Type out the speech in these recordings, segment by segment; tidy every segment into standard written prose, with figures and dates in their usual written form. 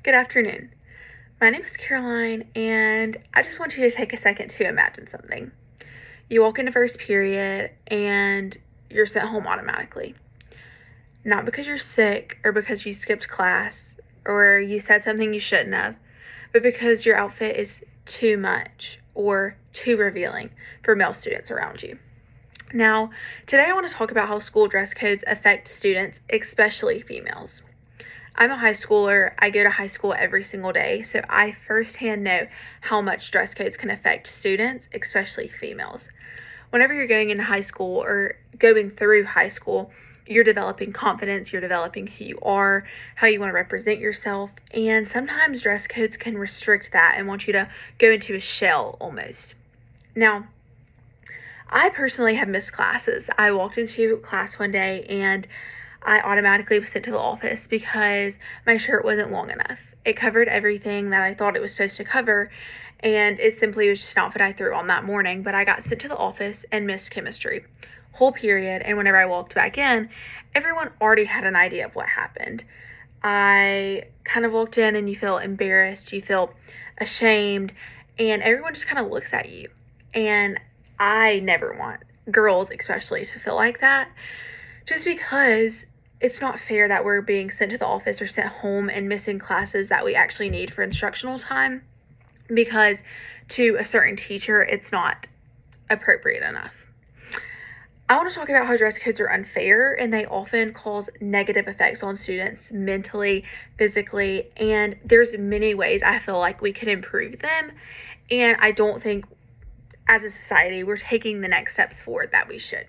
Good afternoon. My name is Caroline, and I just want you to take a second to imagine something. You walk into first period and you're sent home automatically. Not because you're sick or because you skipped class or you said something you shouldn't have, but because your outfit is too much or too revealing for male students around you. Now, today I want to talk about how school dress codes affect students, especially females. I'm a high schooler. I go to high school every single day, so I firsthand know how much dress codes can affect students, especially females. Whenever you're going into high school or going through high school, you're developing confidence, you're developing who you are, how you want to represent yourself, and sometimes dress codes can restrict that and want you to go into a shell almost. Now, I personally have missed classes. I walked into class one day and I automatically was sent to the office because my shirt wasn't long enough. It covered everything that I thought it was supposed to cover, and it simply was just an outfit I threw on that morning. But I got sent to the office and missed chemistry, whole period. And whenever I walked back in, everyone already had an idea of what happened. I kind of walked in and you feel embarrassed, you feel ashamed, and everyone just kind of looks at you. And I never want girls, especially, to feel like that just because it's not fair that we're being sent to the office or sent home and missing classes that we actually need for instructional time because to a certain teacher it's not appropriate enough. I want to talk about how dress codes are unfair and they often cause negative effects on students mentally, physically, and there's many ways I feel like we could improve them, and I don't think as a society we're taking the next steps forward that we should.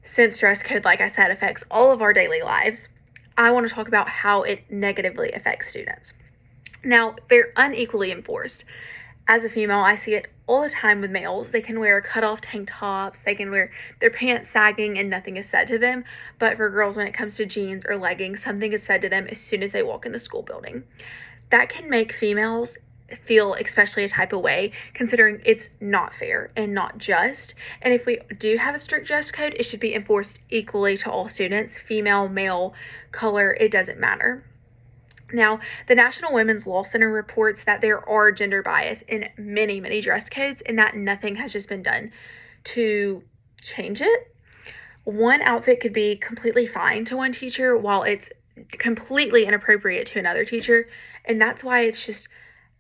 Since dress code, like I said, affects all of our daily lives, I want to talk about how it negatively affects students. Now, they're unequally enforced. As a female, I see it all the time with males. They can wear cut-off tank tops, they can wear their pants sagging and nothing is said to them. But for girls, when it comes to jeans or leggings, something is said to them as soon as they walk in the school building. That can make females feel especially a type of way, considering it's not fair and not just. And if we do have a strict dress code, it should be enforced equally to all students, female, male, color, it doesn't matter. Now, the National Women's Law Center reports that there are gender bias in many, many dress codes and that nothing has just been done to change it. One outfit could be completely fine to one teacher while it's completely inappropriate to another teacher. And that's why it's just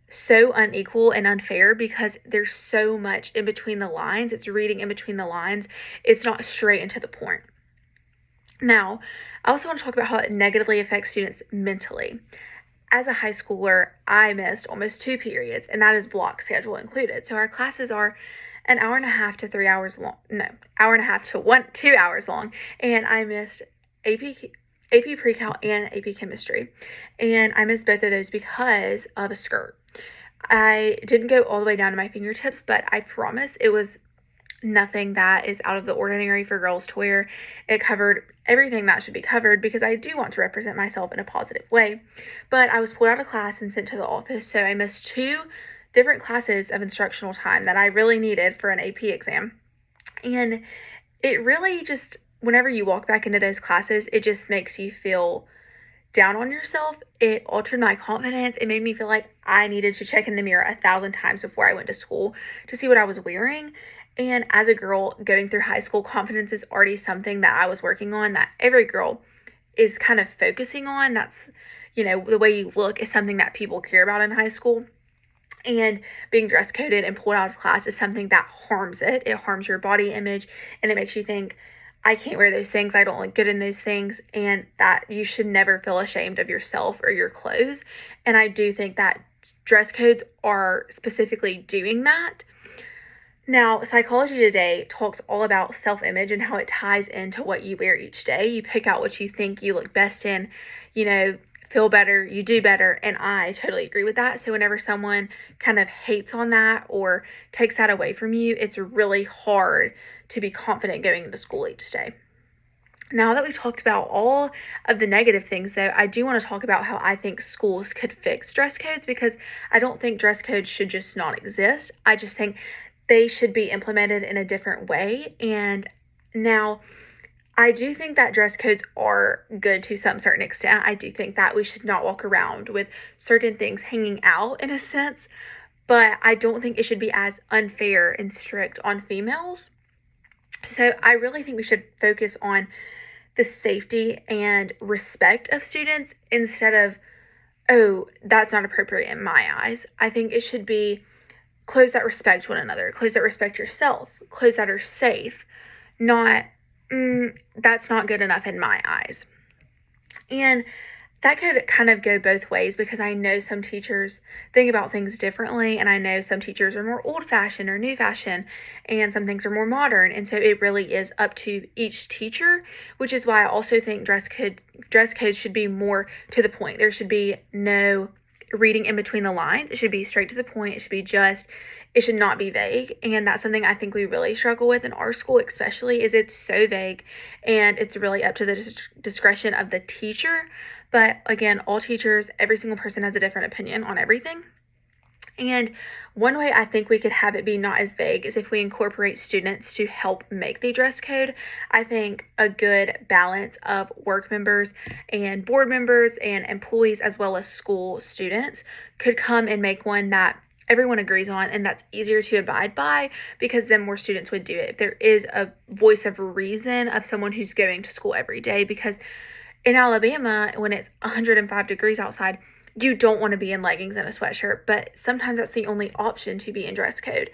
so unequal and unfair because there's so much in between the lines. It's reading in between the lines. It's not straight and to the point. Now, I also want to talk about how it negatively affects students mentally. As a high schooler, I missed almost 2 periods, and that is block schedule included. So our classes are an hour and a half to 3 hours long. No, hour and a half to 2 hours long, and I missed AP Pre-Cal and AP Chemistry, and I missed both of those because of a skirt. I didn't go all the way down to my fingertips, but I promise it was nothing that is out of the ordinary for girls to wear. It covered everything that should be covered because I do want to represent myself in a positive way. But I was pulled out of class and sent to the office, so I missed 2 different classes of instructional time that I really needed for an AP exam. And it really just, whenever you walk back into those classes, it just makes you feel down on yourself. It altered my confidence. It made me feel like I needed to check in the mirror 1,000 times before I went to school to see what I was wearing. And as a girl going through high school, confidence is already something that I was working on, that every girl is kind of focusing on. That's, the way you look is something that people care about in high school. And being dress coded and pulled out of class is something that harms it. It harms your body image and it makes you think, I can't wear those things, I don't look good in those things, and that you should never feel ashamed of yourself or your clothes. And I do think that dress codes are specifically doing that. Now, Psychology Today talks all about self-image and how it ties into what you wear each day. You pick out what you think you look best in, feel better, you do better, and I totally agree with that. So whenever someone kind of hates on that or takes that away from you, it's really hard to be confident going into school each day. Now that we've talked about all of the negative things, though, I do want to talk about how I think schools could fix dress codes, because I don't think dress codes should just not exist. I just think they should be implemented in a different way. And now I do think that dress codes are good to some certain extent. I do think that we should not walk around with certain things hanging out in a sense, but I don't think it should be as unfair and strict on females. So I really think we should focus on the safety and respect of students instead of, oh, that's not appropriate in my eyes. I think it should be clothes that respect one another, clothes that respect yourself, clothes that are safe, not, that's not good enough in my eyes. And that could kind of go both ways because I know some teachers think about things differently, and I know some teachers are more old fashioned or new fashioned, and some things are more modern. And so it really is up to each teacher, which is why I also think dress codes should be more to the point. There should be no reading in between the lines. It should be straight to the point. It should not be vague. And that's something I think we really struggle with in our school, especially, is it's so vague and it's really up to the discretion of the teacher. But again, all teachers, every single person has a different opinion on everything. And one way I think we could have it be not as vague is if we incorporate students to help make the dress code. I think a good balance of work members and board members and employees, as well as school students, could come and make one that everyone agrees on and that's easier to abide by, because then more students would do it. If there is a voice of reason of someone who's going to school every day, because in Alabama, when it's 105 degrees outside, you don't want to be in leggings and a sweatshirt, but sometimes that's the only option to be in dress code.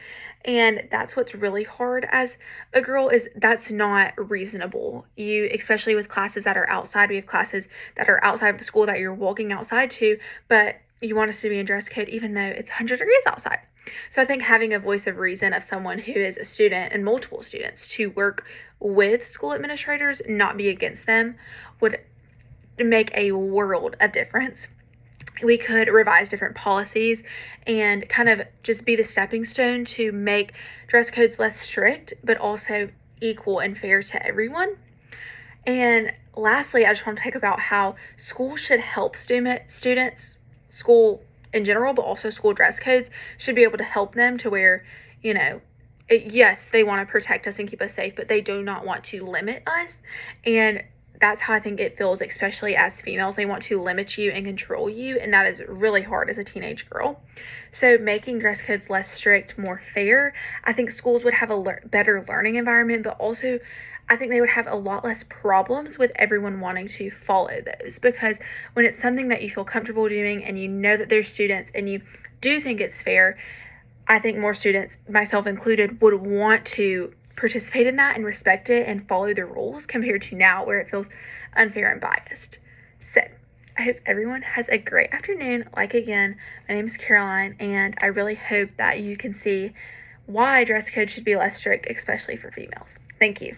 And that's what's really hard as a girl, is that's not reasonable. You, especially with classes that are outside, we have classes that are outside of the school that you're walking outside to, but you want us to be in dress code even though it's 100 degrees outside. So I think having a voice of reason of someone who is a student and multiple students to work with school administrators, not be against them, would make a world of difference. We could revise different policies and kind of just be the stepping stone to make dress codes less strict, but also equal and fair to everyone. And lastly, I just want to talk about how schools should help students, school in general, but also school dress codes should be able to help them to where, yes, they want to protect us and keep us safe, but they do not want to limit us. And that's how I think it feels, especially as females. They want to limit you and control you, and that is really hard as a teenage girl. So making dress codes less strict, more fair, I think schools would have a better learning environment, but also I think they would have a lot less problems with everyone wanting to follow those, because when it's something that you feel comfortable doing and you know that there's students and you do think it's fair, I think more students, myself included, would want to participate in that and respect it and follow the rules, compared to now where it feels unfair and biased. So I hope everyone has a great afternoon. Like, again, my name is Caroline, and I really hope that you can see why dress code should be less strict, especially for females. Thank you.